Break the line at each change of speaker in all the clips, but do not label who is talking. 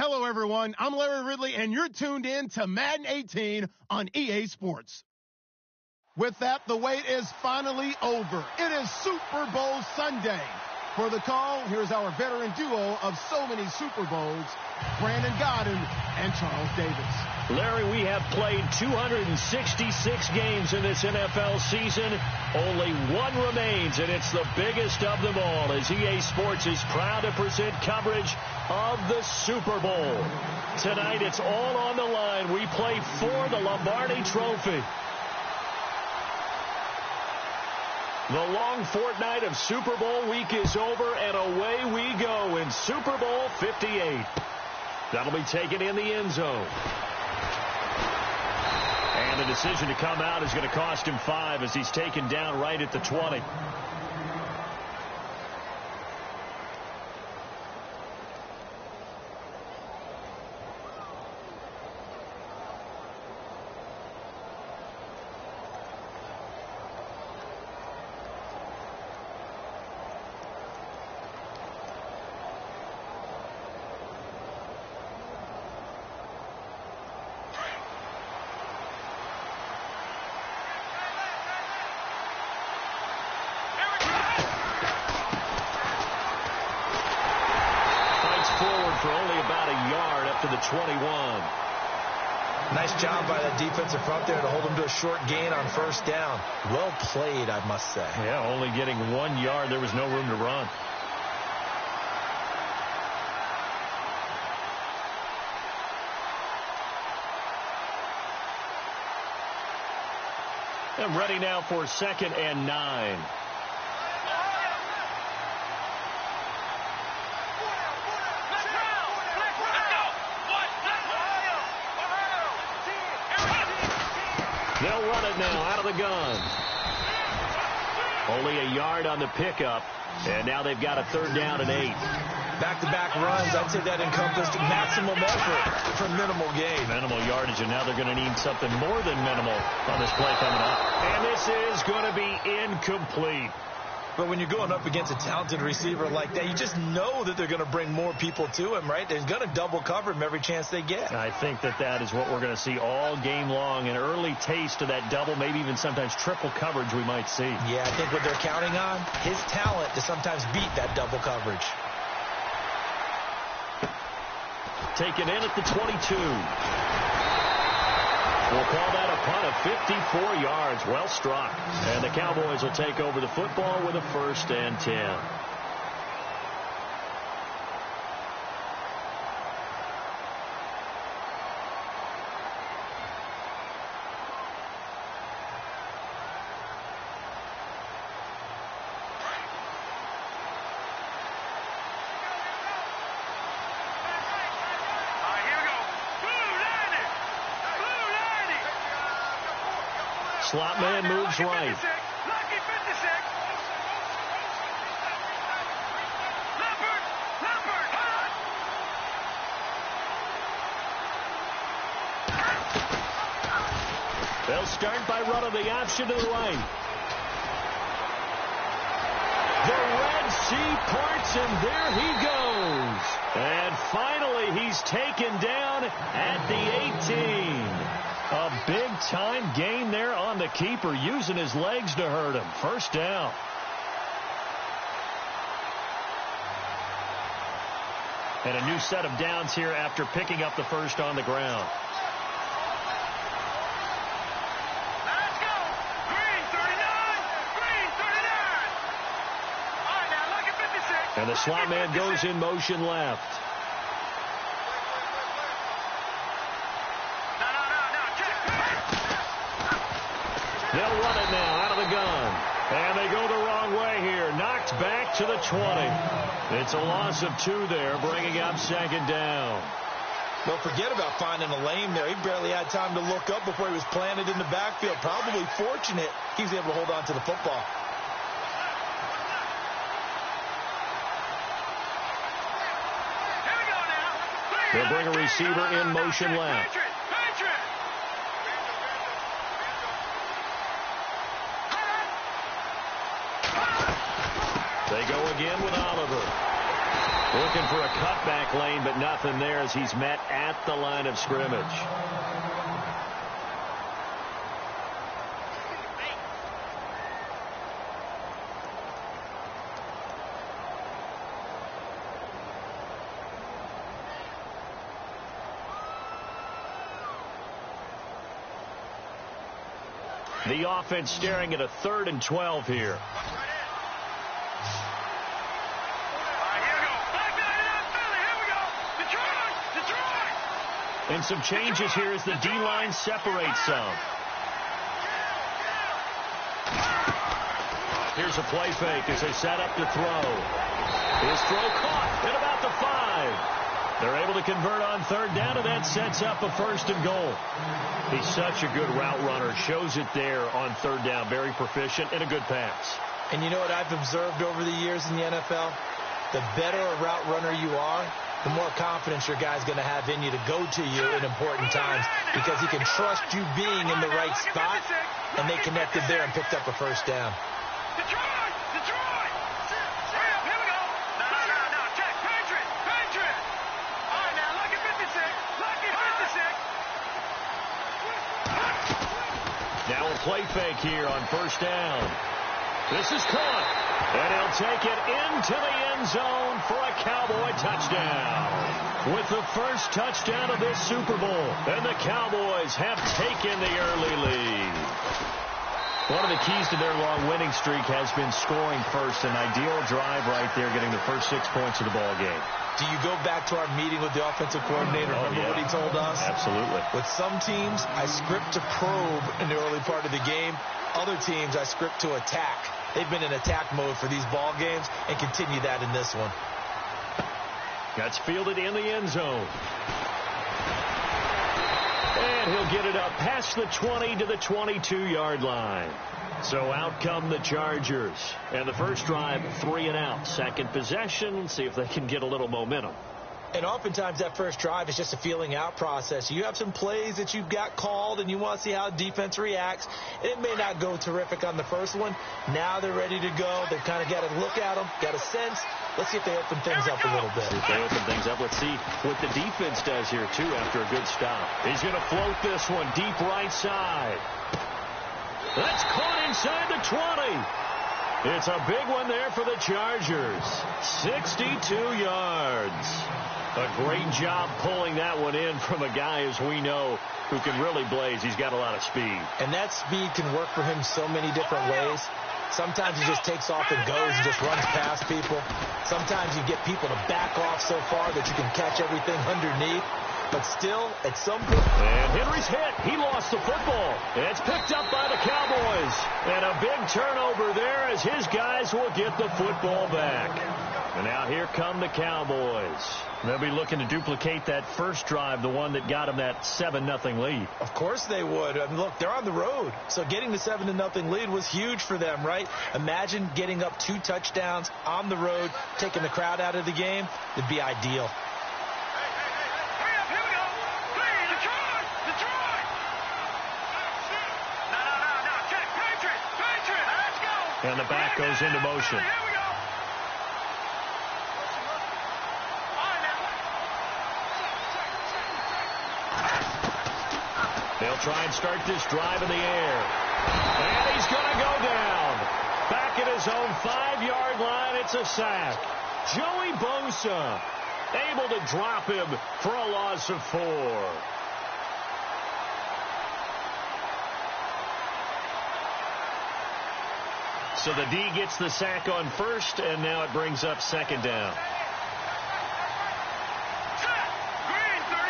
Hello, everyone. I'm Larry Ridley, and you're tuned in to Madden 18 on EA Sports. With that, the wait is finally over. It is Super Bowl Sunday. For the call, here's our veteran duo of so many Super Bowls, Brandon Godden and Charles Davis.
Larry, we have played 266 games in this NFL season. Only one remains, and it's the biggest of them all, as EA Sports is proud to present coverage of the Super Bowl. Tonight, it's all on the line. We play for the Lombardi Trophy. The long fortnight of Super Bowl week is over, and away we go in Super Bowl 58. That'll be taken in the end zone. And the decision to come out is going to cost him 5 as he's taken down right at the 20. For only about a yard up to the 21.
Nice job by that defensive front there to hold him to a short gain on first down. Well played, I must say.
Yeah, only getting 1 yard. There was no room to run. And ready now for 2nd and 9. They'll run it now out of the gun. Only a yard on the pickup, and now they've got a 3rd down and 8.
Back-to-back runs, I'd say that encompassed maximum effort for minimal gain.
Minimal yardage, and now they're going to need something more than minimal on this play coming up. And this is going to be incomplete.
But when you're going up against a talented receiver like that, you just know that they're going to bring more people to him, right? They're going to double cover him every chance they get.
I think that is what we're going to see all game long. An early taste of that double, maybe even sometimes triple coverage we might see.
Yeah, I think what they're counting on, his talent to sometimes beat that double coverage.
Taken in at the 22. We'll call that a punt of 54 yards. Well struck. And the Cowboys will take over the football with a 1st and 10. Slot man moves right. They'll start by running the option to the right. The Red Sea parts, and there he goes. And finally, he's taken down at the 18. A big-time gain there on the keeper, using his legs to hurt him. 1st down. And a new set of downs here after picking up the 1st on the ground.
Let's go. Green 39. Green 39. All right, now look at 56.
And the slot man goes in motion left. They'll run it now out of the gun. And they go the wrong way here. Knocked back to the 20. It's a loss of 2 there, bringing up 2nd down.
Don't forget about finding a lane there. He barely had time to look up before he was planted in the backfield. Probably fortunate he was able to hold on to the football.
Here we go now.
They'll bring a receiver in motion left. They go again with Oliver. Looking for a cutback lane, but nothing there as he's met at the line of scrimmage. The offense staring at a 3rd and 12 here. And some changes here as the D-line separates some. Here's a play fake as they set up to throw. His throw caught at about the 5. They're able to convert on 3rd down, and that sets up a 1st and goal. He's such a good route runner. Shows it there on 3rd down. Very proficient and a good pass.
And you know what I've observed over the years in the NFL? The better a route runner you are, the more confidence your guy's going to have in you to go to you in important times because he can trust you being in the right spot, and they connected there and picked up a 1st down.
Detroit! Detroit! Hurry up, here we go! No, check, Patriot! All right, now, lucky 56!
Now a play fake here on 1st down. This is caught, and he'll take it into the end zone for a Cowboy touchdown. With the first touchdown of this Super Bowl, and the Cowboys have taken the early lead. One of the keys to their long winning streak has been scoring first. An ideal drive right there, getting the first 6 points of the ball game.
Do you go back to our meeting with the offensive coordinator? Remember what he told us?
Absolutely.
With some teams, I script to probe in the early part of the game. Other teams, I script to attack. They've been in attack mode for these ball games and continue that in this one.
That's fielded in the end zone. And he'll get it up past the 20 to the 22-yard line. So out come the Chargers. And the first drive, 3 and out. Second possession, see if they can get a little momentum.
And oftentimes that first drive is just a feeling out process. You have some plays that you've got called and you want to see how defense reacts. It may not go terrific on the first one. Now they're ready to go. They've kind of got to look at them, got a sense. Let's see if they open things up a little bit.
See if they open things up. Let's see what the defense does here, too, after a good stop. He's going to float this one deep right side. That's caught inside the 20. It's a big one there for the Chargers. 62 yards. A great job pulling that one in from a guy, as we know, who can really blaze. He's got a lot of speed.
And that speed can work for him so many different ways. Sometimes he just takes off and goes and just runs past people. Sometimes you get people to back off so far that you can catch everything underneath. But still, at some point...
And Henry's hit. He lost the football. It's picked up by the Cowboys. And a big turnover there as his guys will get the football back. And now here come the Cowboys. They'll be looking to duplicate that first drive, the one that got them that 7-0 lead.
Of course they would. I mean, look, they're on the road. So getting the 7-0 lead was huge for them, right? Imagine getting up 2 touchdowns on the road, taking the crowd out of the game. It'd be ideal.
And the back goes into motion. They'll try and start this drive in the air. And he's going to go down. Back at his own 5-yard line, it's a sack. Joey Bosa able to drop him for a loss of 4. So the D gets the sack on first, and now it brings up 2nd down.
Green 39!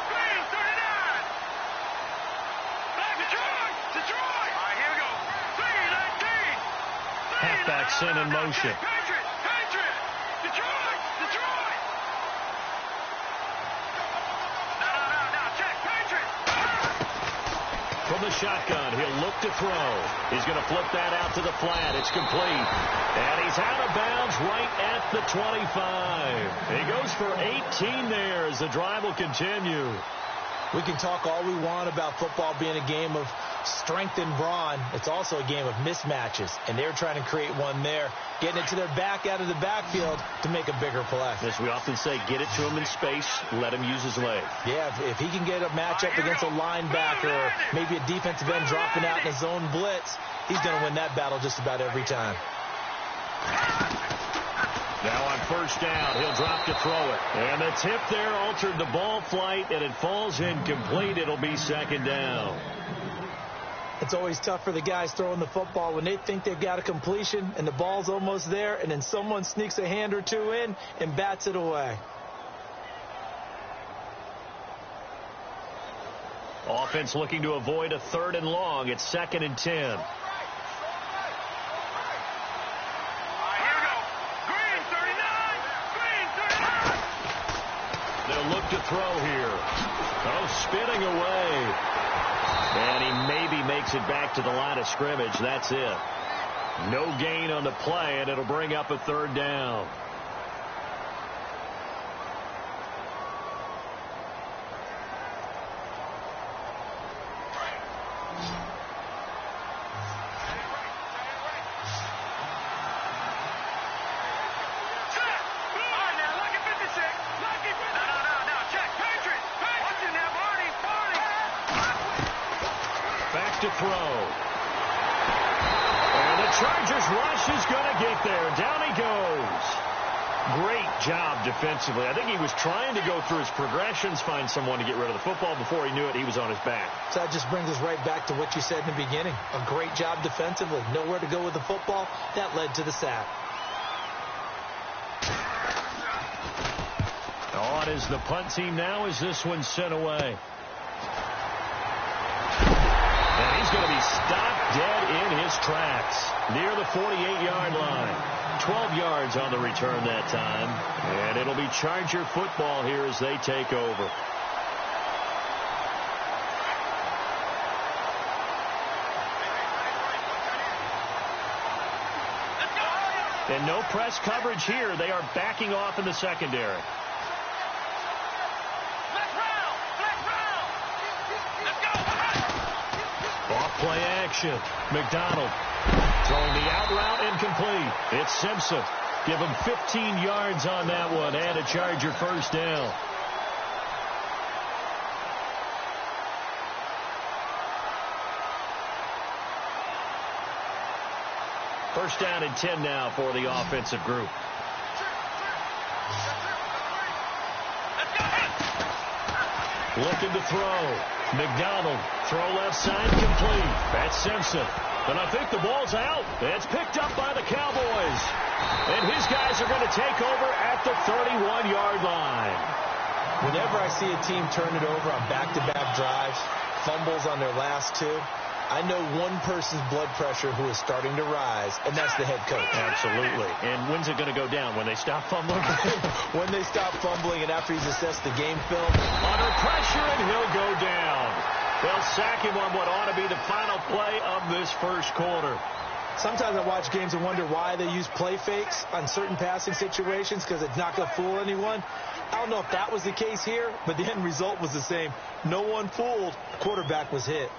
Green 39! Back Detroit! All right, here we go. 3-19!
Halfback sent in motion.
Patriot! Detroit! No, check, Patriot!
From the shotgun, he'll look to throw. He's going to flip that out to the flat. It's complete. And he's out of bounds right at the 25. He goes for 18 there as the drive will continue.
We can talk all we want about football being a game of strength and brawn. It's also a game of mismatches, and they're trying to create one there, getting it to their back out of the backfield to make a bigger play.
As we often say, get it to him in space, let him use his leg.
Yeah, if he can get a matchup against a linebacker or maybe a defensive end dropping out in a zone blitz, he's going to win that battle just about every time.
Now on first down, he'll drop to throw it. And the tip there altered the ball flight, and it falls incomplete. It'll be second down.
It's always tough for the guys throwing the football when they think they've got a completion and the ball's almost there, and then someone sneaks a hand or two in and bats it away.
Offense looking to avoid a 3rd and long. It's 2nd and 10. Look to throw here. Oh, spinning away. And he maybe makes it back to the line of scrimmage. That's it. No gain on the play, and it'll bring up a 3rd down. To throw. And the Chargers rush is going to get there. Down he goes. Great job defensively. I think he was trying to go through his progressions, find someone to get rid of the football. Before he knew it, he was on his back.
So that just brings us right back to what you said in the beginning. A great job defensively. Nowhere to go with the football. That led to the sack.
On is the punt team now as this one's sent away. He's going to be stopped dead in his tracks near the 48-yard line. 12 yards on the return that time. And it'll be Charger football here as they take over. And no press coverage here. They are backing off in the secondary. Play action. McDonald throwing the out route incomplete. It's Simpson. Give him 15 yards on that one and a Charger first down. First down and 10 now for the offensive group. Looking to throw. McDonald, throw left side complete. That's Simpson. And I think the ball's out. It's picked up by the Cowboys. And his guys are going to take over at the 31-yard line.
Whenever I see a team turn it over on back-to-back drives, fumbles on their last two, I know one person's blood pressure who is starting to rise, and that's the head coach.
Absolutely. And when's it going to go down? When they stop fumbling?
When they stop fumbling and after he's assessed the game film.
Under pressure, and he'll go down. They'll sack him on what ought to be the final play of this first quarter.
Sometimes I watch games and wonder why they use play fakes on certain passing situations because it's not going to fool anyone. I don't know if that was the case here, but the end result was the same. No one fooled. Quarterback was hit.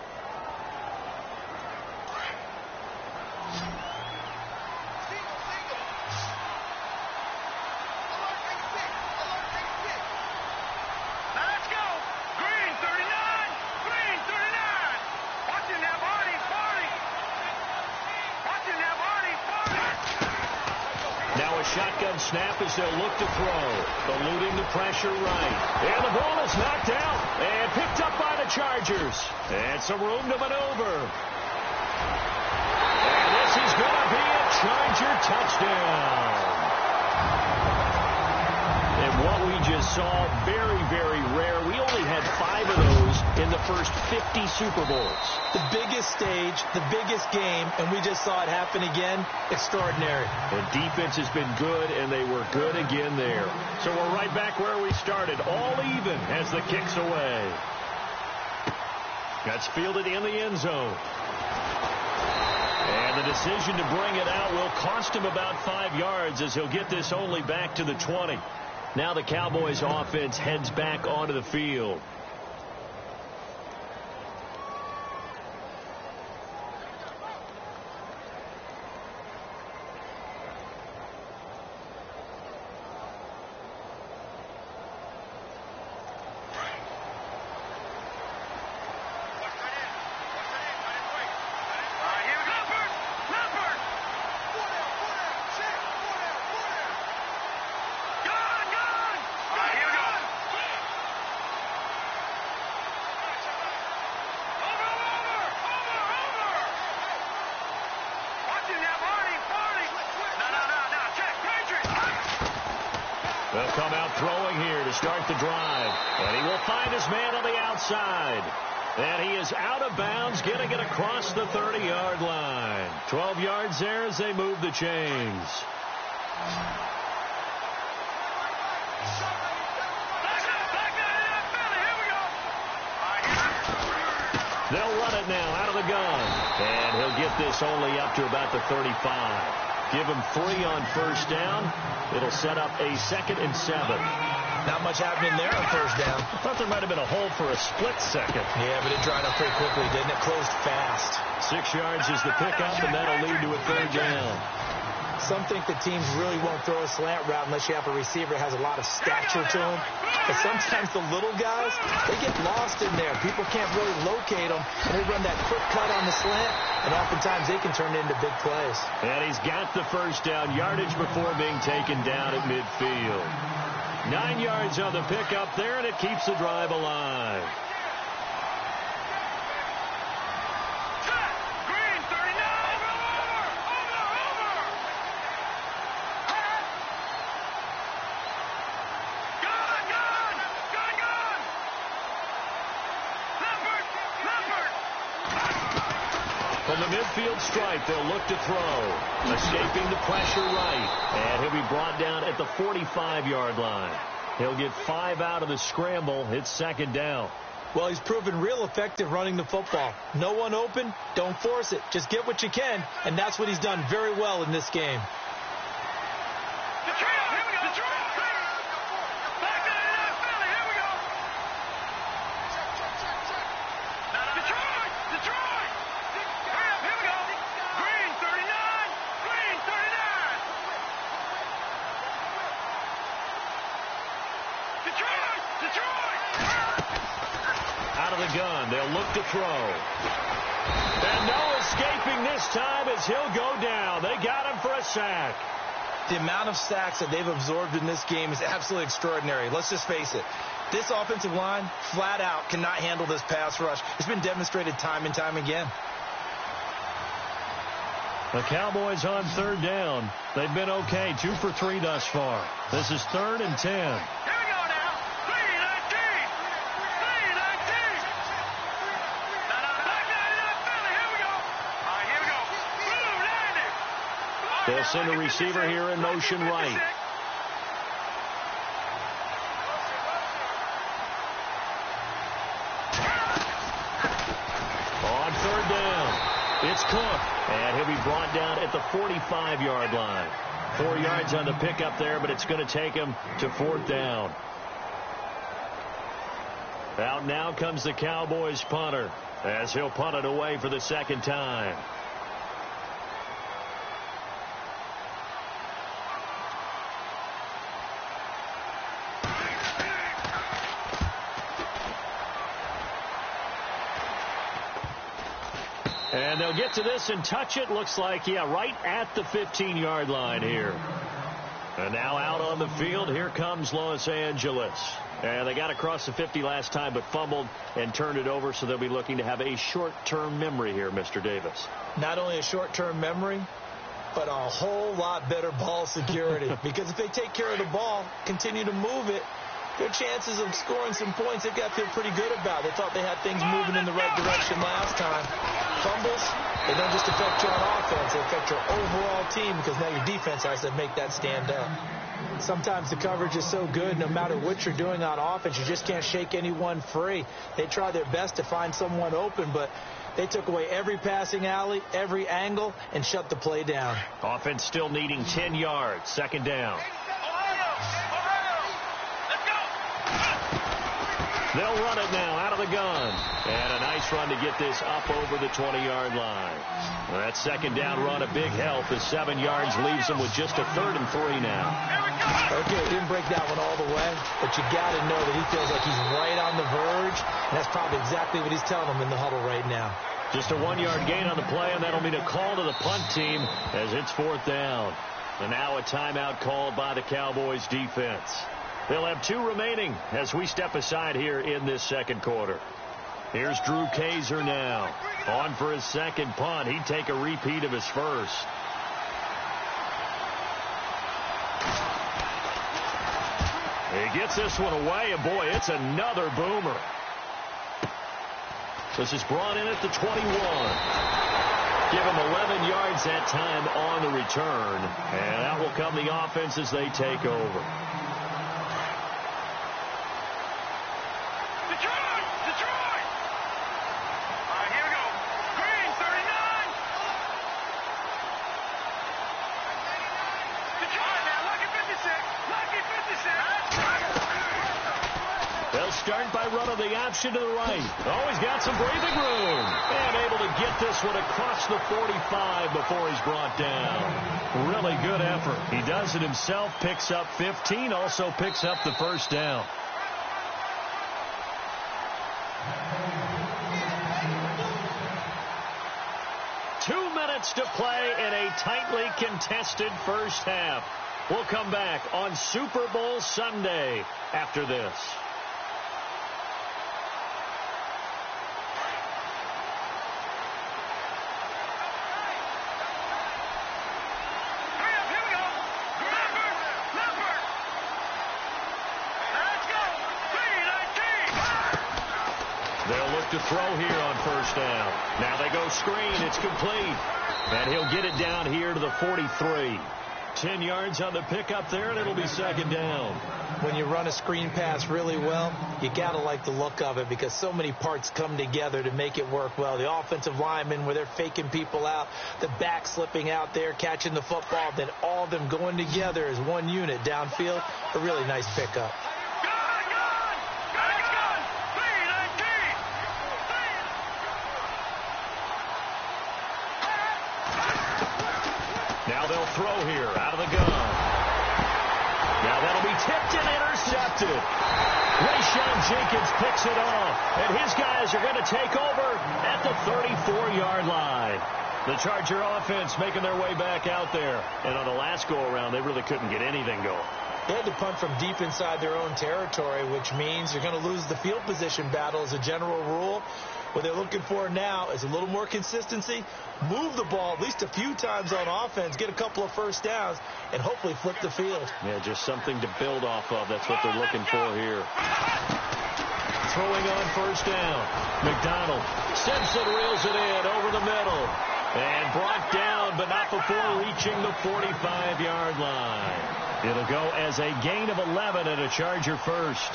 Shotgun snap as they'll look to throw. Eluding the pressure right. And the ball is knocked out and picked up by the Chargers. And some room to maneuver. And this is going to be a Charger touchdown. And what we just saw, very, very rare. We only had 5 of those in the first 50 Super Bowls.
The biggest stage, the biggest game, and we just saw it happen again. Extraordinary.
The defense has been good, and they were good again there. So we're right back where we started, all even as the kick's away. That's fielded in the end zone. And the decision to bring it out will cost him about 5 yards as he'll get this only back to the 20. Now the Cowboys offense heads back onto the field. come out throwing here to start the drive. And he will find his man on the outside. And he is out of bounds, getting it across the 30-yard line. 12 yards there as they move the chains. They'll run it now out of the gun. And he'll get this only up to about the 35. Give him 3 on first down. It'll set up a 2nd and 7.
Not much happening there on first down.
I thought there might have been a hole for a split second.
Yeah, but it dried up pretty quickly, didn't it? Closed fast.
6 yards is the pickup, and that'll lead to a 3rd down.
Some think the teams really won't throw a slant route unless you have a receiver that has a lot of stature to him. But sometimes the little guys, they get lost in there. People can't really locate them, and they run that quick cut on the slant, and oftentimes they can turn it into big plays.
And he's got the first down yardage before being taken down at midfield. 9 yards on the pickup there, and it keeps the drive alive. From the midfield stripe, they'll look to throw. Escaping the pressure right. And he'll be brought down at the 45-yard line. He'll get 5 out of the scramble. It's 2nd down.
Well, he's proven real effective running the football. No one open, don't force it. Just get what you can, and that's what he's done very well in this game.
Out of the gun, they'll look to throw. And no escaping this time as he'll go down. They got him for a sack.
The amount of sacks that they've absorbed in this game is absolutely extraordinary. Let's just face it. This offensive line, flat out, cannot handle this pass rush. It's been demonstrated time and time again.
The Cowboys on 3rd down. They've been okay, 2 for 3 thus far. This is 3rd and 10. They'll send a receiver here in motion right. On 3rd down, it's Cook. And he'll be brought down at the 45-yard line. 4 yards on the pickup there, but it's going to take him to 4th down. Out now comes the Cowboys punter as he'll punt it away for the 2nd time. And they'll get to this and touch it. Looks like, yeah, right at the 15-yard line here. And now out on the field, here comes Los Angeles. And they got across the 50 last time, but fumbled and turned it over, so they'll be looking to have a short-term memory here, Mr. Davis.
Not only a short-term memory, but a whole lot better ball security. Because if they take care of the ball, continue to move it, their chances of scoring some points, they've got to feel pretty good about. They thought they had things moving in the right direction last time. Fumbles, they don't just affect you on offense, they affect your overall team because now your defense has to make that stand up. Sometimes the coverage is so good, no matter what you're doing on offense, you just can't shake anyone free. They try their best to find someone open, but they took away every passing alley, every angle, and shut the play down.
Offense still needing 10 yards, 2nd down. They'll run it now out of the gun. And a nice run to get this up over the 20-yard line. Well, that 2nd down run a big help as 7 yards leaves them with just a 3rd and 3 now.
Okay, he didn't break that one all the way, but you got to know that he feels like he's right on the verge, and that's probably exactly what he's telling them in the huddle right now.
Just a 1-yard gain on the play, and that'll mean a call to the punt team as it's 4th down. And now a timeout called by the Cowboys defense. They'll have 2 remaining as we step aside here in this 2nd quarter. Here's Drew Kaiser now. On for his 2nd punt. He'd take a repeat of his first. gets this one away, and boy, it's another boomer. This is brought in at the 21. Give him 11 yards that time on the return, and out will come the offense as they take over.
Detroit! All right, here we go. Green, 39. Detroit, now, lucky 56. Lucky 56.
They'll start by running the option to the right. Oh, he's got some breathing room. And able to get this one across the 45 before he's brought down. Really good effort. He does it himself, picks up 15, also picks up the first down. Two minutes to play in a tightly contested first half. We'll come back on Super Bowl Sunday after this. To throw here on first down. Now they go screen. It's complete. And he'll get it down here to the 43. 10 yards on the pickup there, and it'll be second down.
When you run a screen pass really well, you got to like the look of it because so many parts come together to make it work well. The offensive linemen where they're faking people out, the back slipping out there, catching the football, then all of them going together as one unit downfield. A really nice pickup.
They'll throw here out of the gun. Now that'll be tipped and intercepted. Rayshawn Jenkins picks it off, and his guys are going to take over at the 34-yard line. The Charger offense making their way back out there. And on the last go-around, they really couldn't get anything going.
They had to punt from deep inside their own territory, which means you're going to lose the field position battle as a general rule. What they're looking for now is a little more consistency, move the ball at least a few times on offense, get a couple of first downs, and hopefully flip the field.
Yeah, just something to build off of. That's what they're looking for here. Throwing on first down. McDonald. Simpson reels it in over the middle. And brought down, but not before reaching the 45-yard line. It'll go as a gain of 11 and a Charger first.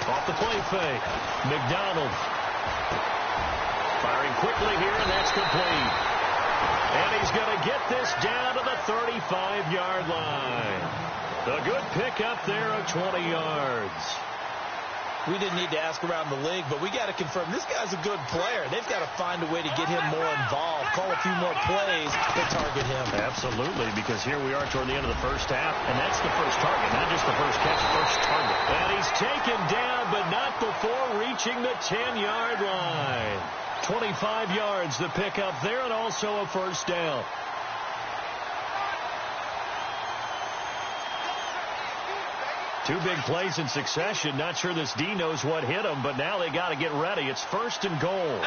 Off the play fake. McDonald. Firing quickly here, and that's complete. And he's going to get this down to the 35-yard line. A good pickup there of 20 yards.
We didn't need to ask around the league, but we got to confirm this guy's a good player. They've got to find a way to get him more involved, call a few more plays that target him.
Absolutely, because here we are toward the end of the first half, and that's the first target, not just the first catch, first target. And he's taken down, but not before reaching the 10-yard line. 25 yards to pick up there, and also a first down. Two big plays in succession. Not sure this D knows what hit him, but now they got to get ready. It's first and goal.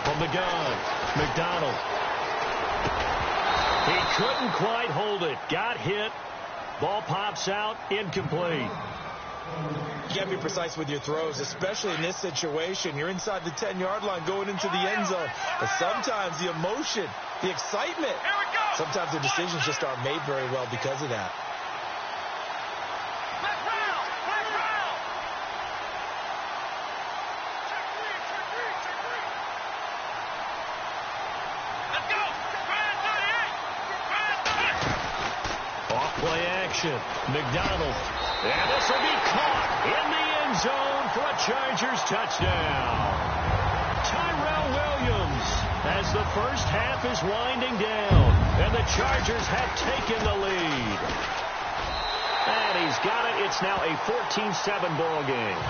From the gun, McDonald. He couldn't quite hold it. Got hit. Ball pops out. Incomplete.
You got to be precise with your throws, especially in this situation. You're inside the 10-yard line going into the end zone. But sometimes the emotion, the excitement, sometimes the decisions just aren't made very well because of that.
Off-play action. McDonald. And this will be caught in the end zone for a Chargers touchdown. Tyrell Williams, as the first half is winding down, and the Chargers have taken the lead. And he's got it. It's now a 14-7 ball game.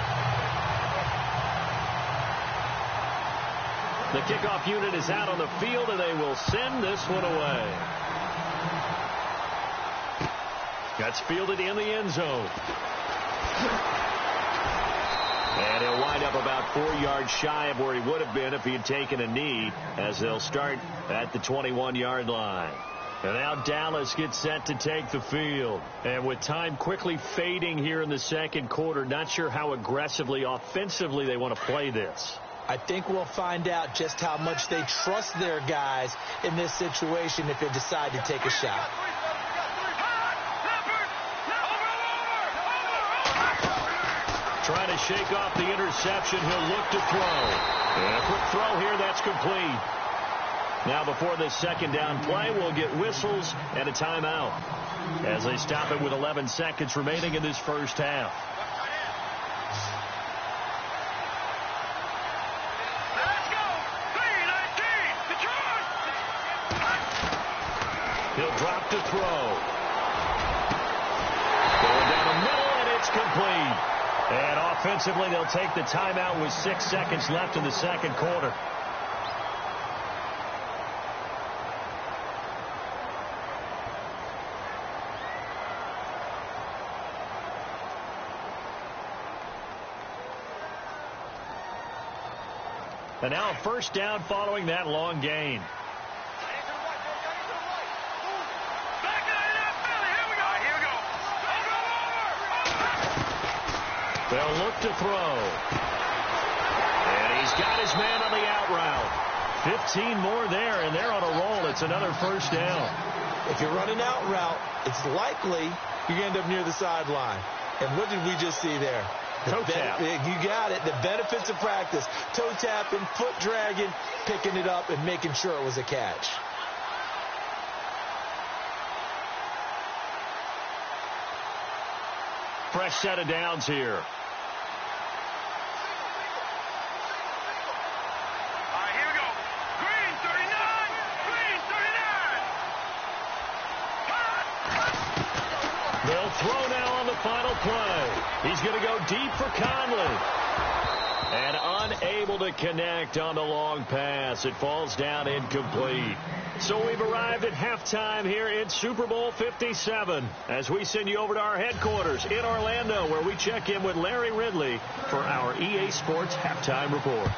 The kickoff unit is out on the field, and they will send this one away. That's fielded in the end zone. And he'll wind up about 4 yards shy of where he would have been if he had taken a knee, as they'll start at the 21-yard line. And now Dallas gets set to take the field. And with time quickly fading here in the second quarter, not sure how aggressively, offensively they want to play this.
I think we'll find out just how much they trust their guys in this situation if they decide to take a shot.
Trying to shake off the interception. He'll look to throw. And a quick throw here. That's complete. Now before this second down play, we'll get whistles and a timeout as they stop it with 11 seconds remaining in this first half. He'll drop to throw. Going down the middle, and it's complete. And offensively, they'll take the timeout with 6 seconds left in the second quarter. And now a first down following that long gain. They'll look to throw. And he's got his man on the out route. 15 more there, and they're on a roll. It's another first down.
If you're running out route, it's likely you end up near the sideline. And what did we just see there?
Toe tap.
You got it. The benefits of practice. Toe tapping, foot dragging, picking it up, and making sure it was a catch.
Fresh set of downs here.
Here we go. Green 39. Green 39.
They'll throw now on the final play. He's going to go deep for Conley. And unable to connect on the long pass. It falls down incomplete. So we've arrived at halftime here in Super Bowl 57 as we send you over to our headquarters in Orlando, where we check in with Larry Ridley for our EA Sports Halftime Report.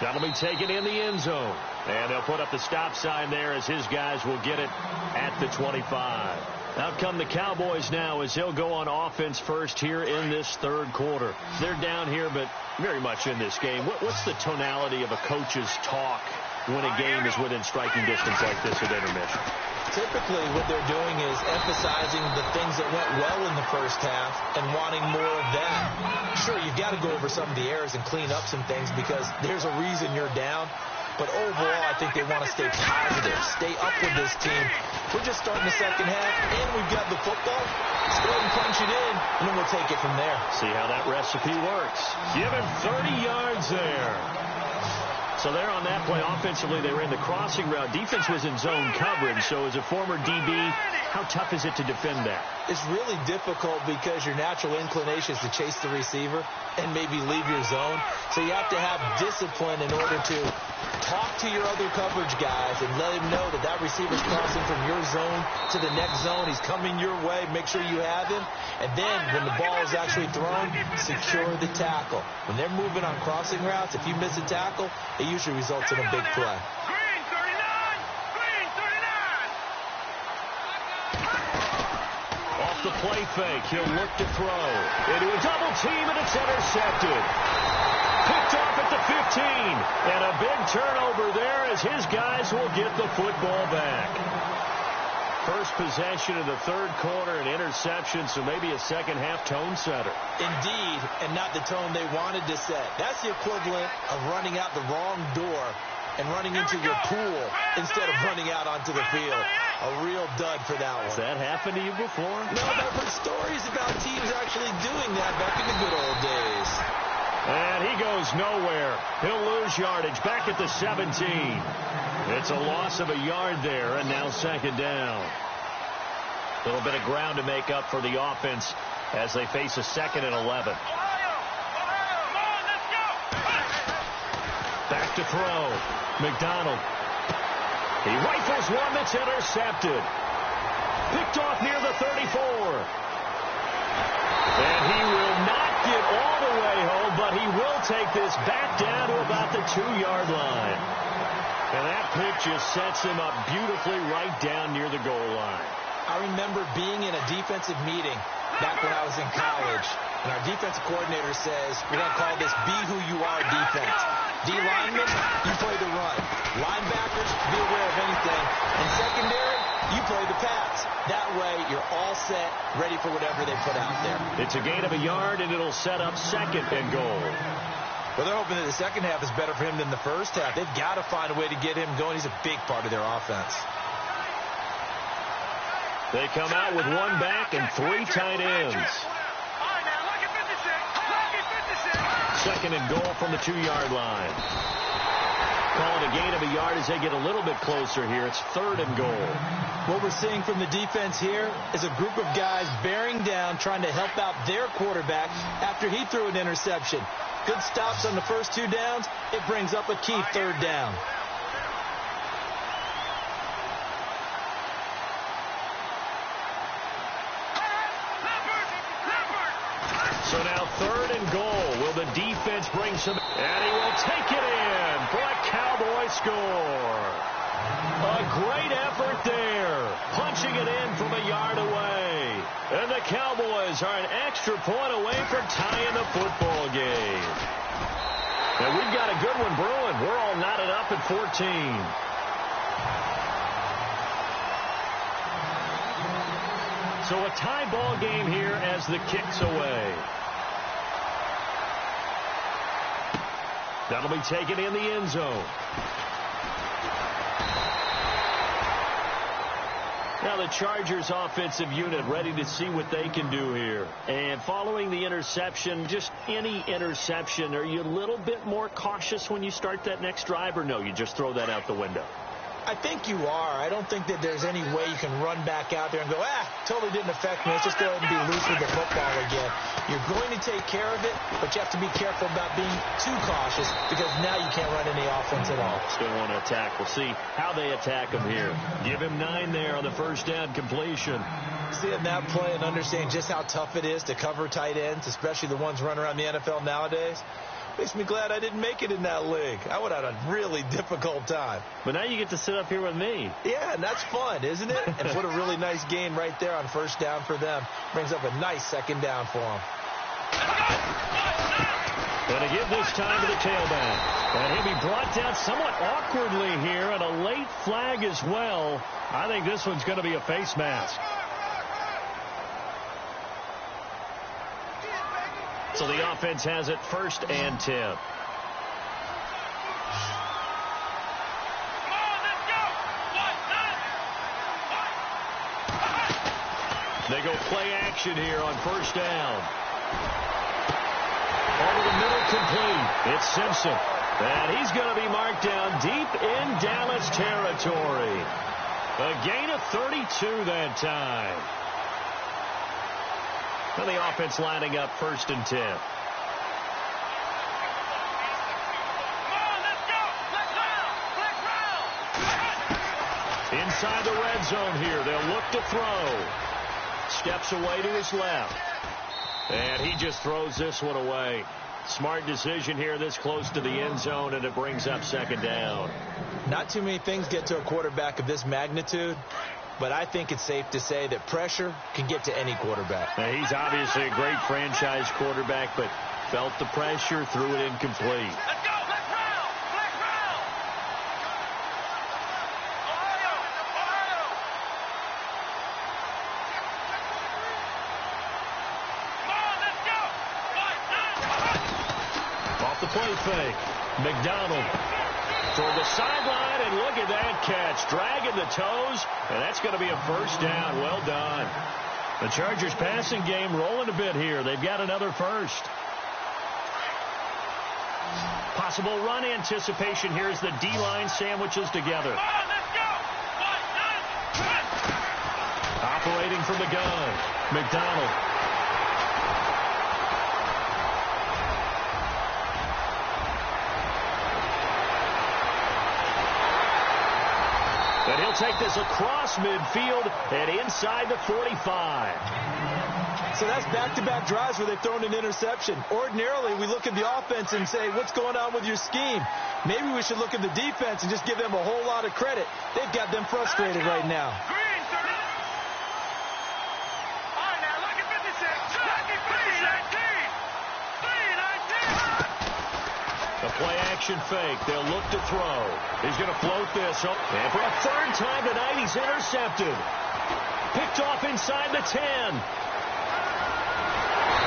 That'll be taken in the end zone. And they'll put up the stop sign there as his guys will get it at the 25. Out come the Cowboys now as they'll go on offense first here in this third quarter. They're down here, but very much in this game. What's the tonality of a coach's talk when a game is within striking distance like this at intermission?
Typically, what they're doing is emphasizing the things that went well in the first half and wanting more of that. Sure, you've got to go over some of the errors and clean up some things because there's a reason you're down. But overall, I think they want to stay positive, stay up with this team. We're just starting the second half, and we've got the football. Let's go ahead and punch it in, and then we'll take it from there.
See how that recipe works. Give him 30 yards there. So there on that play, offensively, they were in the crossing route. Defense was in zone coverage, so as a former DB, how tough is it to defend that?
It's really difficult because your natural inclination is to chase the receiver and maybe leave your zone. So you have to have discipline in order to talk to your other coverage guys and let him know that that receiver's crossing from your zone to the next zone. He's coming your way. Make sure you have him. And then when the ball is actually thrown, secure the tackle. When they're moving on crossing routes, if you miss a tackle, it usually results in a big play.
Green 39. Green 39.
Off the play fake, he'll look to throw. Into a double team, and it's intercepted. Picked off at the 15. And a big turnover there as his guys will get the football back. First possession of the third quarter, an interception, so maybe a second-half tone setter.
Indeed, and not the tone they wanted to set. That's the equivalent of running out the wrong door and running into your pool instead of running out onto the field. A real dud for that one.
Has that happened to you before?
No, but I've heard stories about teams actually doing that back in the good old days.
And he goes nowhere. He'll lose yardage back at the 17. It's a loss of a yard there, and now second down. A little bit of ground to make up for the offense as they face a 2nd and 11. Back to throw. McDonald. He rifles one that's intercepted. Picked off near the 34. And he will not get all the way home, but he will take this back down to about the 2-yard line. And that pick just sets him up beautifully right down near the goal line.
I remember being in a defensive meeting back when I was in college, and our defensive coordinator says, we're going to call this Be Who You Are defense. D linemen, you play the run. Linebackers, be aware of anything. And secondary, you play the pass. That way, you're all set, ready for whatever they put out there.
It's a gain of a yard, and it'll set up 2nd and goal.
Well, they're hoping that the second half is better for him than the first half. They've got to find a way to get him going. He's a big part of their offense.
They come out with 1 back and 3 tight ends. 2nd and goal from the 2-yard line. Call it a gain of a yard as they get a little bit closer here. It's 3rd and goal.
What we're seeing from the defense here is a group of guys bearing down, trying to help out their quarterback after he threw an interception. Good stops on the first 2 downs. It brings up a key 3rd down.
So now 3rd and goal. Will the defense bring some? And he will take it in for a Cowboy score. A great effort there. Punching it in from a yard away. And the Cowboys are an extra point away from tying the football game. And we've got a good one brewing. We're all knotted up at 14. So a tie ball game here as the kick's away. That'll be taken in the end zone. Now the Chargers offensive unit ready to see what they can do here. And following the interception, just any interception, are you a little bit more cautious when you start that next drive, or no, you just throw that out the window?
I think you are. I don't think that there's any way you can run back out there and go, totally didn't affect me. Let's just go ahead and be loose with the football again. You're going to take care of it, but you have to be careful about being too cautious because now you can't run any offense at all.
Still want to attack. We'll see how they attack him here. Give him 9 there on the first down completion.
Seeing that play and understanding just how tough it is to cover tight ends, especially the ones running around the NFL nowadays, makes me glad I didn't make it in that league. I would have had a really difficult time.
But now you get to sit up here with me.
Yeah, and that's fun, isn't it? And put a really nice gain right there on first down for them. Brings up a nice 2nd down for them.
Going to give this time to the tailback. And he'll be brought down somewhat awkwardly here, and a late flag as well. I think this one's going to be a face mask. So the offense has it 1st and 10. They go play action here on first down. Over the middle, complete. It's Simpson. And he's going to be marked down deep in Dallas territory. A gain of 32 that time. And the offense lining up 1st and 10. Inside the red zone here. They'll look to throw. Steps away to his left. And he just throws this one away. Smart decision here this close to the end zone, and it brings up 2nd down.
Not too many things get to a quarterback of this magnitude, but I think it's safe to say that pressure can get to any quarterback.
Now, he's obviously a great franchise quarterback, but felt the pressure, threw it incomplete.
Let's go! Let's round! Let's round! Ohio! Ohio! Come on, let's go!
Off the play fake. McDonald toward the sideline, and look at that catch. Dragging the toes, and that's going to be a first down. Well done. The Chargers passing game rolling a bit here. They've got another first. Possible run anticipation here as the D-line sandwiches together.
Come on, let's go!
Operating from the gun. McDonald. And he'll take this across midfield and inside the 45.
So that's back-to-back drives where they've thrown an interception. Ordinarily, we look at the offense and say, what's going on with your scheme? Maybe we should look at the defense and just give them a whole lot of credit. They've got them frustrated right now.
The play-action fake. They'll look to throw. He's going to float this. And for a third time tonight, he's intercepted. Picked off inside the 10.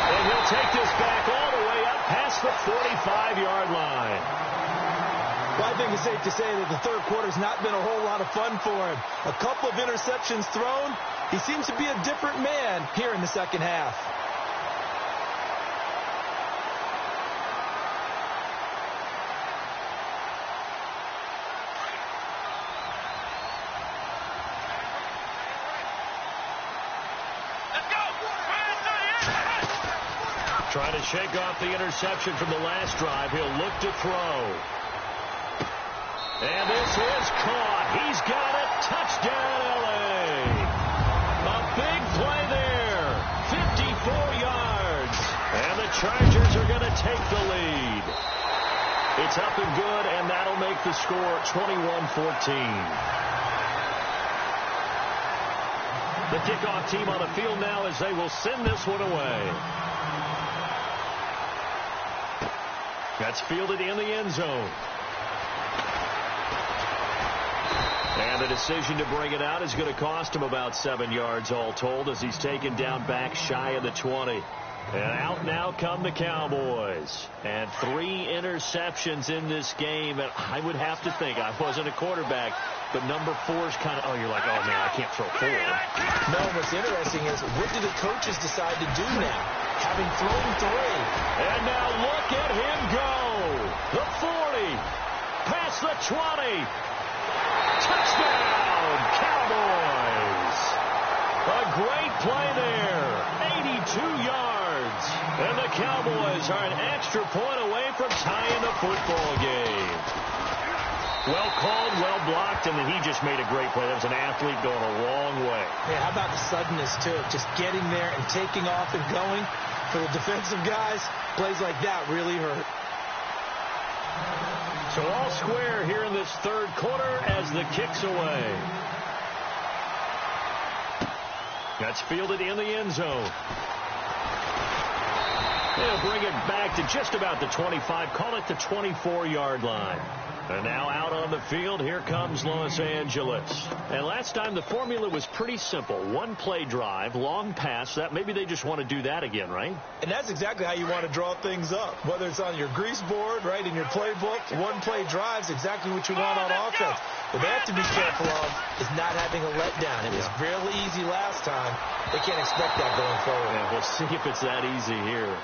And he'll take this back all the way up past the 45-yard line.
Well, I think it's safe to say that the third quarter's not been a whole lot of fun for him. A couple of interceptions thrown. He seems to be a different man here in the second half.
Trying to shake off the interception from the last drive. He'll look to throw. And this is caught. He's got it. Touchdown, L.A. A big play there. 54 yards. And the Chargers are going to take the lead. It's up and good, and that'll make the score 21-14. The kickoff team on the field now as they will send this one away. That's fielded in the end zone. And the decision to bring it out is going to cost him about 7 yards all told as he's taken down back shy of the 20. And out now come the Cowboys. And 3 interceptions in this game. And I would have to think, I wasn't a quarterback, but number 4 is kind of, you're like, oh, man, I can't throw 4.
No, what's interesting is what do the coaches decide to do now? Having thrown 3.
And now look at him go. The 40. Past the 20. Touchdown, Cowboys. A great play there. 82 yards. And the Cowboys are an extra point away from tying the football game. Well called, well blocked, and then he just made a great play. That was an athlete going a long way.
Yeah, how about the suddenness, too? Just getting there and taking off and going. For the defensive guys, plays like that really hurt.
So all square here in this third quarter as the kick's away. That's fielded in the end zone. They'll bring it back to just about the 25, call it the 24-yard line. And now out on the field, here comes Los Angeles. And last time the formula was pretty simple. 1 play drive, long pass. That maybe they just want to do that again, right?
And that's exactly how you want to draw things up. Whether it's on your grease board, right, in your playbook, 1 play drive is exactly what you want on offense. What they have to be careful of is not having a letdown. It was really easy last time. They can't expect that going forward.
Yeah, we'll see if it's that easy here.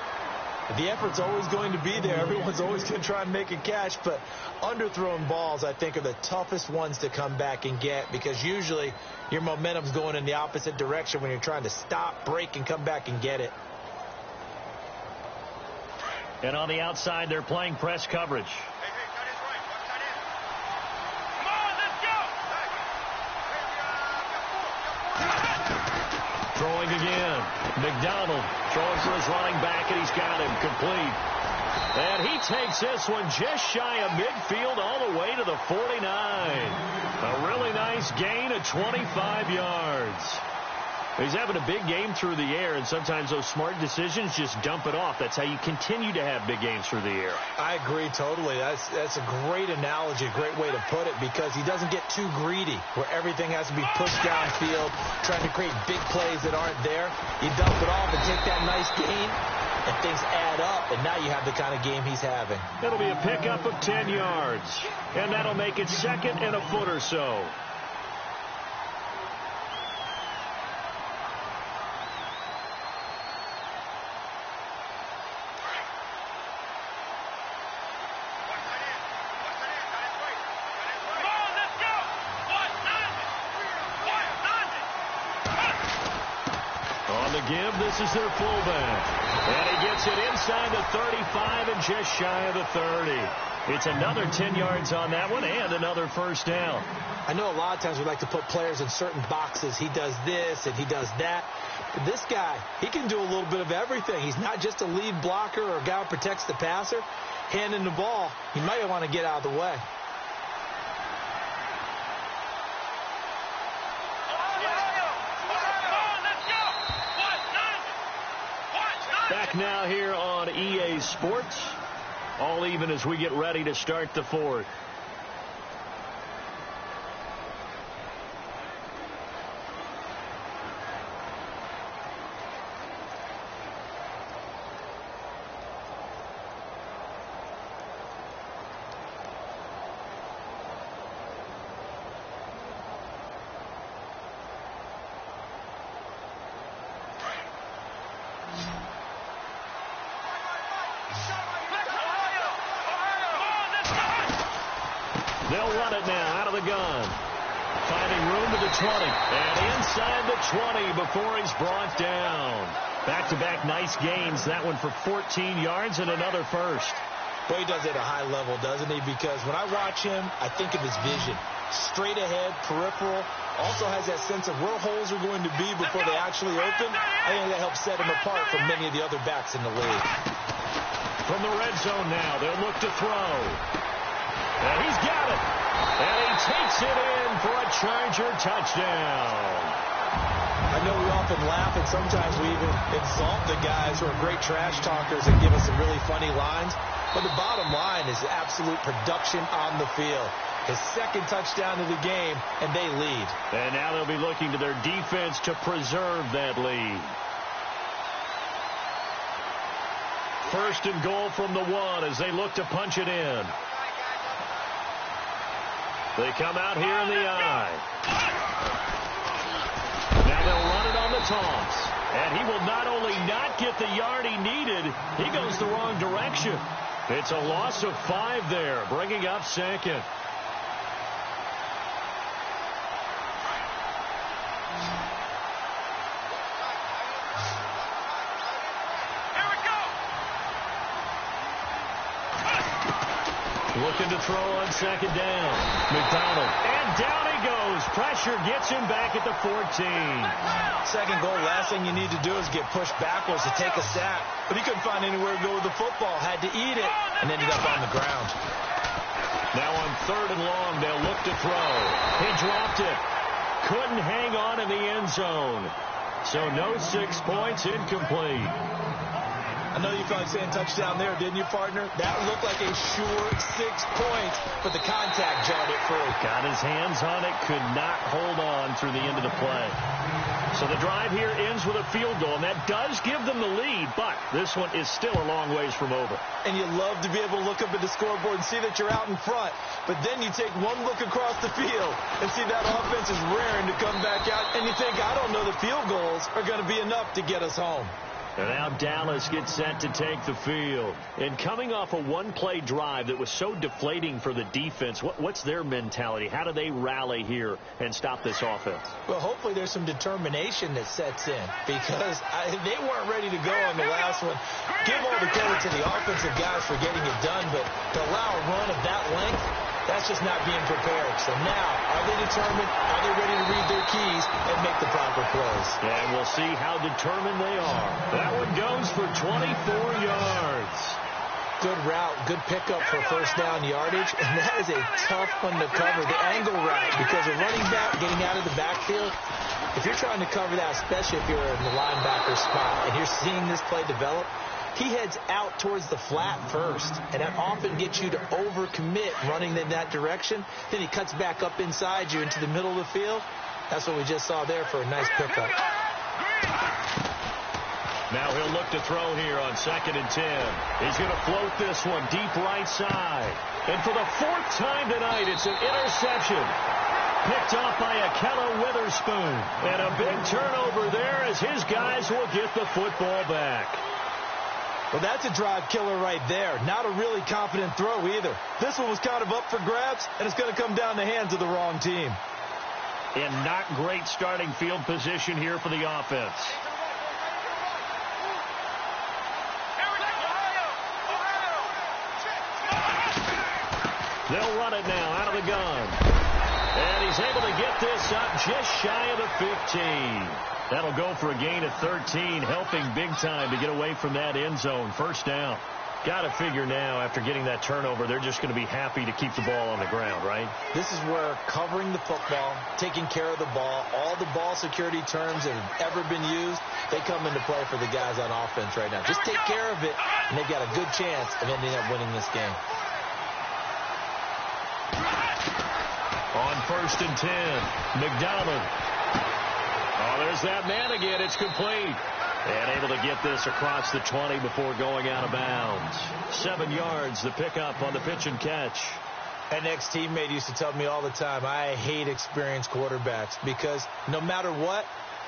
The effort's always going to be there. Everyone's always going to try and make a catch, but underthrown balls, I think, are the toughest ones to come back and get because usually your momentum's going in the opposite direction when you're trying to stop, break, and come back and get it.
And on the outside, they're playing press coverage. Throwing again. McDonald throwing for his running back, and he's got him complete. And he takes this one just shy of midfield all the way to the 49. A really nice gain of 25 yards. He's having a big game through the air, and sometimes those smart decisions just dump it off. That's how you continue to have big games through the air.
I agree totally. That's a great analogy, a great way to put it, because he doesn't get too greedy where everything has to be pushed downfield, trying to create big plays that aren't there. You dump it off and take that nice gain, and things add up, and now you have the kind of game he's having.
It'll be a pickup of 10 yards, and that'll make it second and a foot or so. Give. This is their fullback. And he gets it inside the 35 and just shy of the 30. It's another 10 yards on that one and another first down.
I know a lot of times we like to put players in certain boxes. He does this and he does that. But this guy, he can do a little bit of everything. He's not just a lead blocker or a guy who protects the passer. Handing the ball, he might want to get out of the way.
Back now here on EA Sports. All even as we get ready to start the fourth. They'll run it now out of the gun. Finding room to the 20. And inside the 20 before he's brought down. Back-to-back nice gains. That one for 14 yards and another first.
Boy, he does it at a high level, doesn't he? Because when I watch him, I think of his vision. Straight ahead, peripheral. Also has that sense of where holes are going to be before they actually open. I think that helps set him apart from many of the other backs in the league.
From the red zone now, they'll look to throw. And he's got it. And he takes it in for a Charger touchdown.
I know we often laugh, and sometimes we even insult the guys who are great trash talkers and give us some really funny lines. But the bottom line is absolute production on the field. His second touchdown of the game, and they lead.
And now they'll be looking to their defense to preserve that lead. First and goal from the 1 as they look to punch it in. They come out here in the eye. Now they'll run it on the toss. And he will not only not get the yard he needed, he goes the wrong direction. It's a loss of 5 there, bringing up second. Looking to throw on second down. McDonald. And down he goes. Pressure gets him back at the 14.
Second goal, last thing you need to do is get pushed backwards to take a sack. But he couldn't find anywhere to go with the football. Had to eat it and ended up on the ground.
Now on third and long, they'll look to throw. He dropped it. Couldn't hang on in the end zone. So no 6 points, incomplete.
I know you felt like saying touchdown there, didn't you, partner? That looked like a sure 6 points, but the contact jarred it free.
Got his hands on it, could not hold on through the end of the play. So the drive here ends with a field goal, and that does give them the lead, but this one is still a long ways from over.
And you love to be able to look up at the scoreboard and see that you're out in front, but then you take one look across the field and see that offense is raring to come back out, and you think, I don't know, the field goals are going to be enough to get us home.
And now Dallas gets set to take the field. And coming off a one-play drive that was so deflating for the defense, what's their mentality? How do they rally here and stop this offense?
Well, hopefully there's some determination that sets in because they weren't ready to go on the last one. Give all the credit to the offensive guys for getting it done, but to allow a run of that length, that's just not being prepared. So now, are they determined? Are they ready to read their keys and make the proper plays?
And we'll see how determined they are. That one goes for 24 yards.
Good route, good pickup for first down yardage, and that is a tough one to cover, the angle route, because a running back getting out of the backfield, if you're trying to cover that, especially if you're in the linebacker spot, and you're seeing this play develop, he heads out towards the flat first, and that often gets you to overcommit running in that direction. Then he cuts back up inside you into the middle of the field. That's what we just saw there for a nice pickup.
Now he'll look to throw here on 2nd and 10. He's going to float this one deep right side. And for the 4th time tonight, it's an interception. Picked off by Akello Witherspoon. And a big turnover there as his guys will get the football back.
Well, that's a drive killer right there. Not a really confident throw either. This one was kind of up for grabs, and it's going to come down the hands of the wrong team.
And not great starting field position here for the offense. They'll run it now out of the gun. And he's able to get this up just shy of the 15. That'll go for a gain of 13, helping big time to get away from that end zone. First down. Got to figure now, after getting that turnover, they're just going to be happy to keep the ball on the ground, right?
This is where covering the football, taking care of the ball, all the ball security terms that have ever been used, they come into play for the guys on offense right now. Just take care of it, and they've got a good chance of ending up winning this game.
On 1st and 10, McDonald. Oh, there's that man again. It's complete. And able to get this across the 20 before going out of bounds. 7 yards, the pickup on the pitch and catch.
An ex-teammate used to tell me all the time, I hate experienced quarterbacks because no matter what,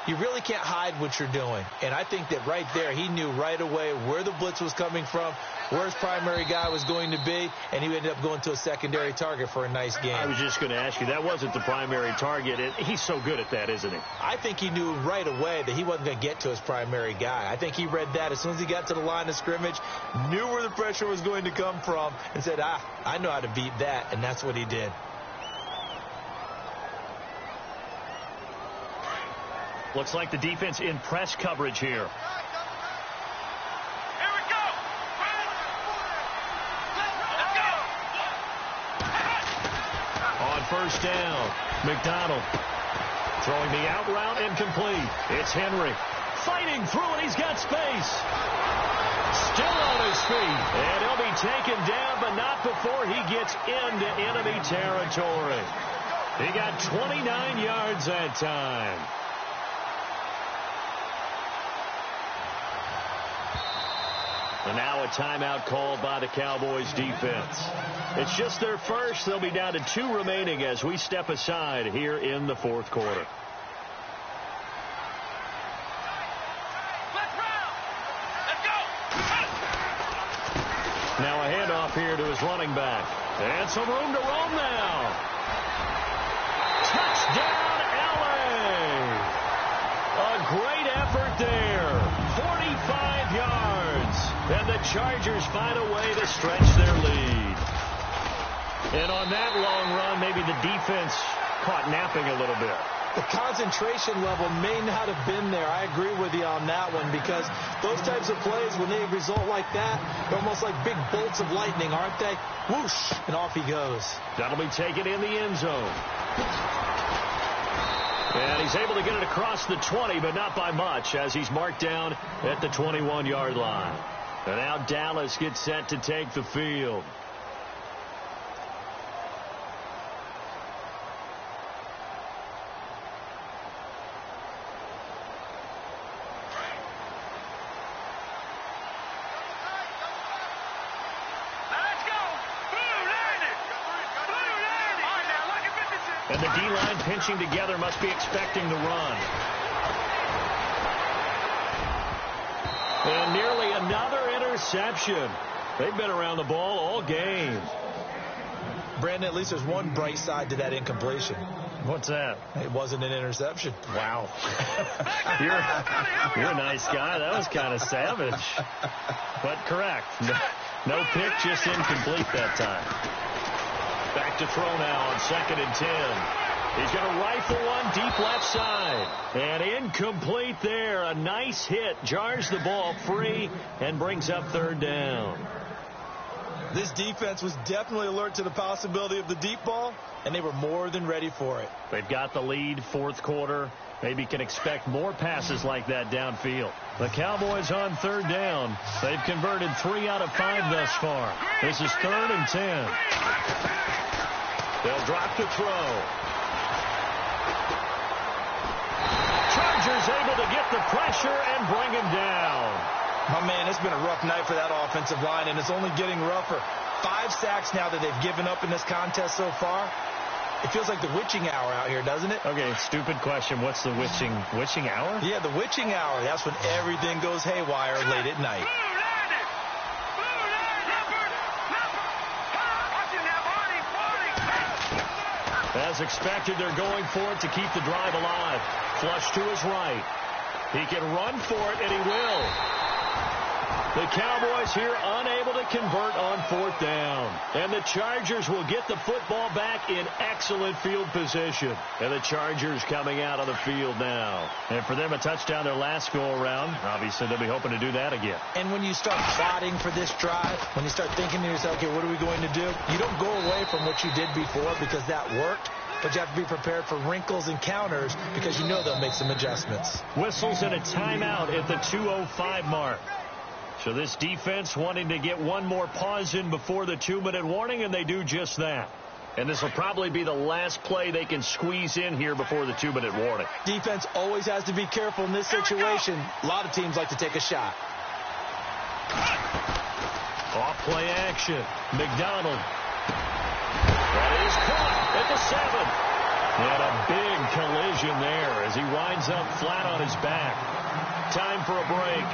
you really can't hide what you're doing. And I think that right there, he knew right away where the blitz was coming from, where his primary guy was going to be, and he ended up going to a secondary target for a nice game.
I was just going to ask you, that wasn't the primary target. He's so good at that, isn't he?
I think he knew right away that he wasn't going to get to his primary guy. I think he read that as soon as he got to the line of scrimmage, knew where the pressure was going to come from, and said, I know how to beat that, and that's what he did.
Looks like the defense in press coverage here.
Here we go. Let's go.
On 1st down, McDonald throwing the out route incomplete. It's Henry fighting through, and he's got space. Still on his feet. And he'll be taken down, but not before he gets into enemy territory. He got 29 yards that time. And now a timeout called by the Cowboys defense. It's just their first. They'll be down to 2 remaining as we step aside here in the 4th quarter. Now a handoff here to his running back. And some room to roam now. Touchdown, LA! A great effort there. 45 yards. And the Chargers find a way to stretch their lead. And on that long run, maybe the defense caught napping a little bit.
The concentration level may not have been there. I agree with you on that one because those types of plays, when they result like that, they're almost like big bolts of lightning, aren't they? Whoosh, and off he goes.
That'll be taken in the end zone. And he's able to get it across the 20, but not by much, as he's marked down at the 21-yard line. And now Dallas gets set to take the field. And the D-line pinching together must be expecting the run. And nearly another interception. They've been around the ball all game.
Brandon, at least there's one bright side to that incompletion.
What's that?
It wasn't an interception.
Wow. You're a nice guy. That was kind of savage. But correct. No pick, just incomplete that time. Back to throw now on 2nd and 10. He's going to rifle one deep left side. And incomplete there. A nice hit. Jars the ball free and brings up 3rd down.
This defense was definitely alert to the possibility of the deep ball, and they were more than ready for it.
They've got the lead, 4th quarter. Maybe can expect more passes like that downfield. The Cowboys on 3rd down. They've converted 3 out of 5 thus far. This is 3rd and 10. They'll drop to throw. Chargers able to get the pressure and bring him down.
Oh, man, it's been a rough night for that offensive line, and it's only getting rougher. 5 sacks now that they've given up in this contest so far. It feels like the witching hour out here, doesn't it?
Okay, stupid question. What's the witching hour?
Yeah, the witching hour. That's when everything goes haywire late at night.
As expected, they're going for it to keep the drive alive. Flush to his right. He can run for it, and he will. The Cowboys here unable to convert on 4th down. And the Chargers will get the football back in excellent field position. And the Chargers coming out on the field now. And for them, a touchdown their last go-around. Obviously, they'll be hoping to do that again.
And when you start plotting for this drive, when you start thinking to yourself, okay, what are we going to do? You don't go away from what you did before because that worked. But you have to be prepared for wrinkles and counters because you know they'll make some adjustments.
Whistles and a timeout at the 2:05 mark. So this defense wanting to get one more pause in before the 2-minute warning, and they do just that. And this will probably be the last play they can squeeze in here before the 2-minute warning.
Defense always has to be careful in this situation. A lot of teams like to take a shot.
Off play action. McDonald. That is caught at the 7. And a big collision there as he winds up flat on his back. Time for a break.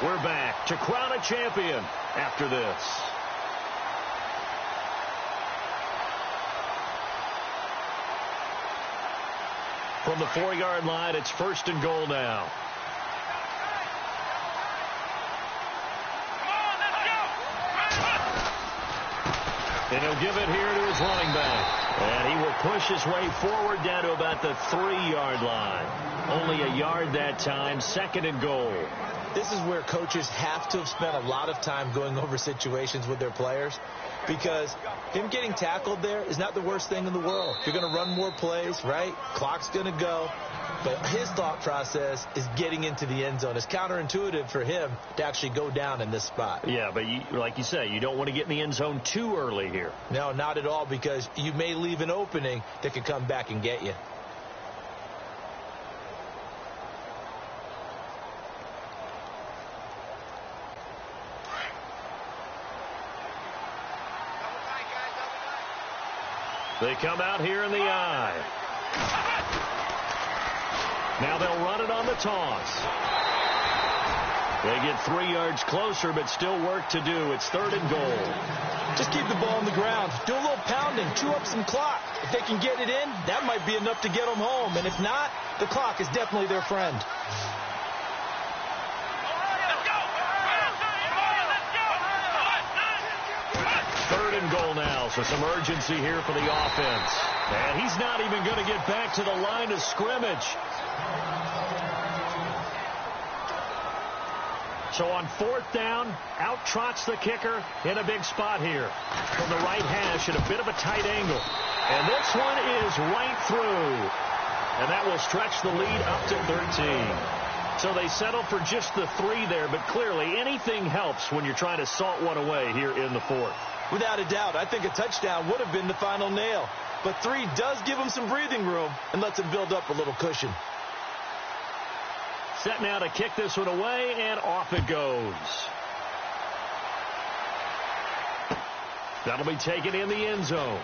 We're back to crown a champion after this. From the 4-yard line, it's 1st and goal now. And he'll give it here to his running back. And he will push his way forward down to about the 3-yard line. Only a yard that time, 2nd and goal.
This is where coaches have to have spent a lot of time going over situations with their players because him getting tackled there is not the worst thing in the world. You're going to run more plays, right? Clock's going to go. But his thought process is getting into the end zone. It's counterintuitive for him to actually go down in this spot.
Yeah, but like you say, you don't want to get in the end zone too early here.
No, not at all, because you may leave an opening that could come back and get you.
They come out here in the I. Now they'll run it on the toss. They get 3 yards closer, but still work to do. It's 3rd and goal.
Just keep the ball on the ground. Do a little pounding. Chew up some clock. If they can get it in, that might be enough to get them home. And if not, the clock is definitely their friend.
Goal now, so some urgency here for the offense. And he's not even going to get back to the line of scrimmage. So on 4th down, out trots the kicker in a big spot here. From the right hash at a bit of a tight angle. And this one is right through. And that will stretch the lead up to 13. So they settle for just the 3 there, but clearly anything helps when you're trying to salt one away here in the 4th.
Without a doubt, I think a touchdown would have been the final nail. But 3 does give him some breathing room and lets him build up a little cushion.
Set now to kick this one away, and off it goes. That'll be taken in the end zone.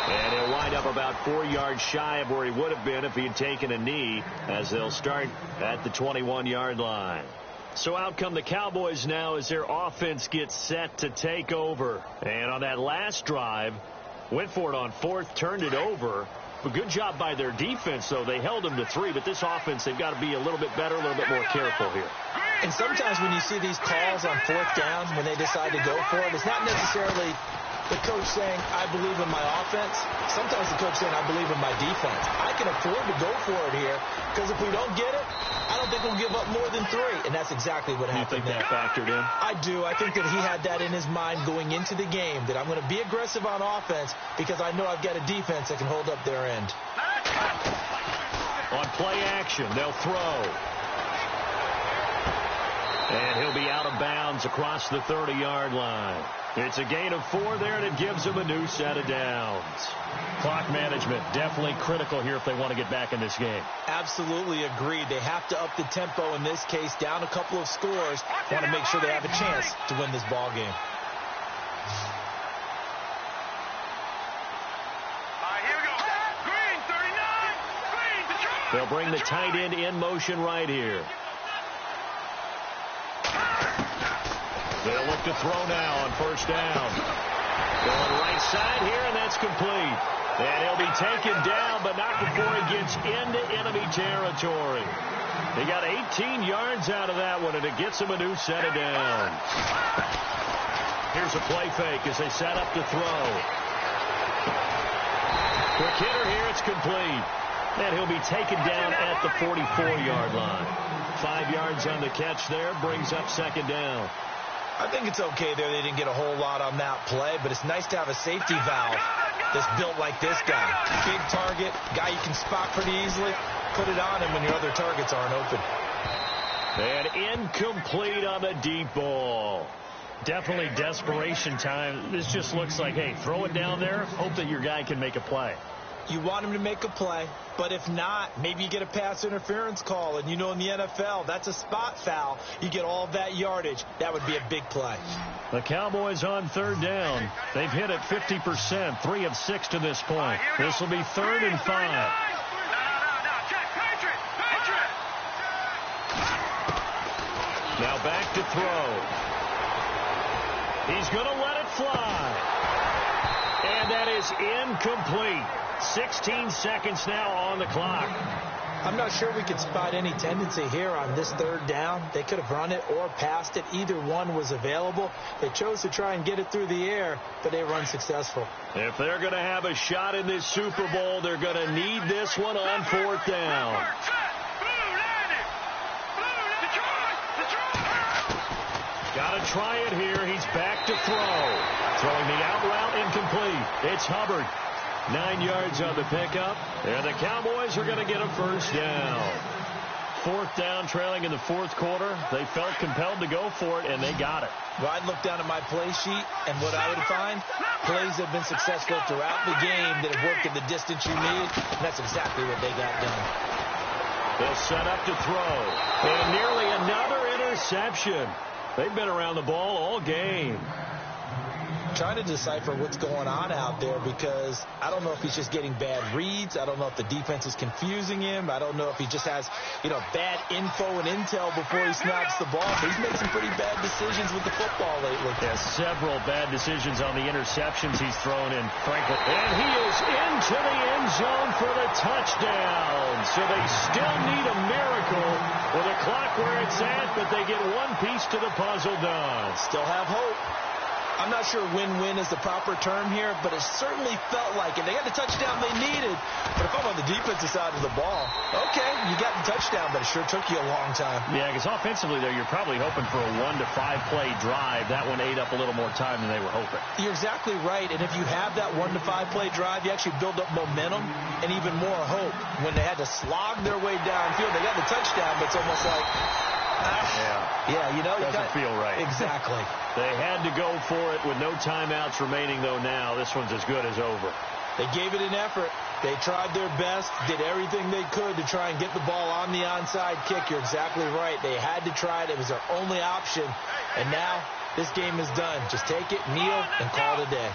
And he'll wind up about 4 yards shy of where he would have been if he had taken a knee, as they'll start at the 21-yard line. So out come the Cowboys now as their offense gets set to take over. And on that last drive, went for it on 4th, turned it over. A good job by their defense, though. They held them to 3, but this offense, they've got to be a little bit better, a little bit more careful here.
And sometimes when you see these calls on 4th down, when they decide to go for it, it's not necessarily the coach saying, I believe in my offense. Sometimes the coach saying, I believe in my defense. I can afford to go for it here, because if we don't get it, I don't think we'll give up more than 3. And that's exactly what happened.
You think that factored in?
I do. I think that he had that in his mind going into the game, that I'm going to be aggressive on offense because I know I've got a defense that can hold up their end.
On play action, they'll throw. And he'll be out of bounds across the 30-yard line. It's a gain of 4 there, and it gives them a new set of downs. Clock management definitely critical here if they want to get back in this game.
Absolutely agreed. They have to up the tempo in this case, down a couple of scores. Want to make sure they have a chance to win this ball game.
Here we go. Green, 39. Green,
They'll bring the tight end in motion right here. They'll look to throw now on 1st down. Going right side here, and that's complete. And he'll be taken down, but not before he gets into enemy territory. He got 18 yards out of that one, and it gets him a new set of downs. Here's a play fake as they set up to throw. Quick hitter here, it's complete. And he'll be taken down at the 44-yard line. 5 yards on the catch there, brings up second down.
I think it's okay there. They didn't get a whole lot on that play, but it's nice to have a safety valve that's built like this guy. Big target, guy you can spot pretty easily. Put it on him when your other targets aren't open.
And incomplete on the deep ball.
Definitely desperation time. This just looks like, hey, throw it down there, hope that your guy can make a play.
You want him to make a play, but if not, maybe you get a pass interference call. And you know in the NFL, that's a spot foul. You get all of that yardage. That would be a big play.
The Cowboys on third down. They've hit it 50%, 3 of 6 to this point. This will be 3rd and 5. Now back to throw. He's going to let it fly. And that is incomplete. 16 seconds now on the clock.
I'm not sure we could spot any tendency here on this third down. They could have run it or passed it. Either one was available. They chose to try and get it through the air, but they were unsuccessful.
If they're going to have a shot in this Super Bowl, they're going to need this one on 4th down. Got to try it here. He's back to throw. Throwing the out route incomplete. It's Hubbard. 9 yards on the pickup. And the Cowboys are going to get a first down. 4th down, trailing in the 4th quarter. They felt compelled to go for it, and they got it.
Well, I'd look down at my play sheet, and what I would find, plays have been successful throughout the game that have worked at the distance you need, and that's exactly what they got done.
They'll set up to throw. And nearly another interception. They've been around the ball all game.
Trying to decipher what's going on out there because I don't know if he's just getting bad reads. I don't know if the defense is confusing him. I don't know if he just has, bad info and intel before he snaps the ball. But he's made some pretty bad decisions with the football lately.
Yeah, several bad decisions on the interceptions he's thrown in, frankly. And he is into the end zone for the touchdown. So they still need a miracle with the clock where it's at, but they get one piece to the puzzle done.
Still have hope. I'm not sure win-win is the proper term here, but it certainly felt like it. They got the touchdown they needed, but if I'm on the defensive side of the ball, okay, you got the touchdown, but it sure took you a long time.
Yeah, because offensively, though, you're probably hoping for a 1 to 5 play drive. That one ate up a little more time than they were hoping.
You're exactly right, and if you have that 1 to 5 play drive, you actually build up momentum and even more hope. When they had to slog their way downfield, they got the touchdown, but it's almost like... Yeah,
doesn't feel right.
Exactly.
They had to go for it with no timeouts remaining, though. Now this one's as good as over.
They gave it an effort. They tried their best, did everything they could to try and get the ball on the onside kick. You're exactly right. They had to try it. It was their only option. And now this game is done. Just take it, kneel, and call it a day.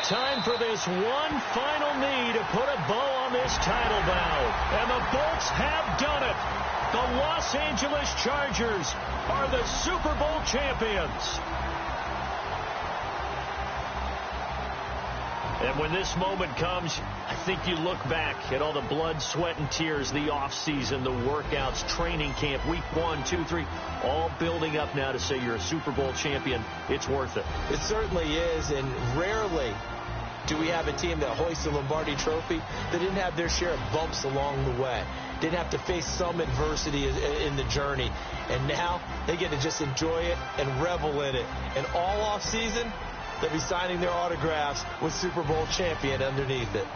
Time for this one final knee to put a bow on this title bout. And the Bolts have done it. The Los Angeles Chargers are the Super Bowl champions. And when this moment comes, I think you look back at all the blood, sweat, and tears, the offseason, the workouts, training camp, week 1, 2, 3, all building up now to say you're a Super Bowl champion. It's worth it.
It certainly is, and rarely do we have a team that hoists the Lombardi Trophy that didn't have their share of bumps along the way, didn't have to face some adversity in the journey, and now they get to just enjoy it and revel in it. And all off season, they'll be signing their autographs with Super Bowl champion underneath it.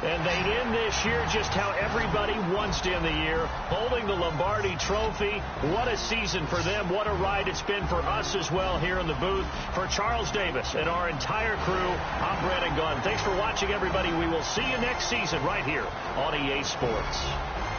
And they end this year just how everybody wants to end the year, holding the Lombardi Trophy. What a season for them. What a ride it's been for us as well here in the booth. For Charles Davis and our entire crew, I'm Brandon Gunn. Thanks for watching, everybody. We will see you next season right here on EA Sports.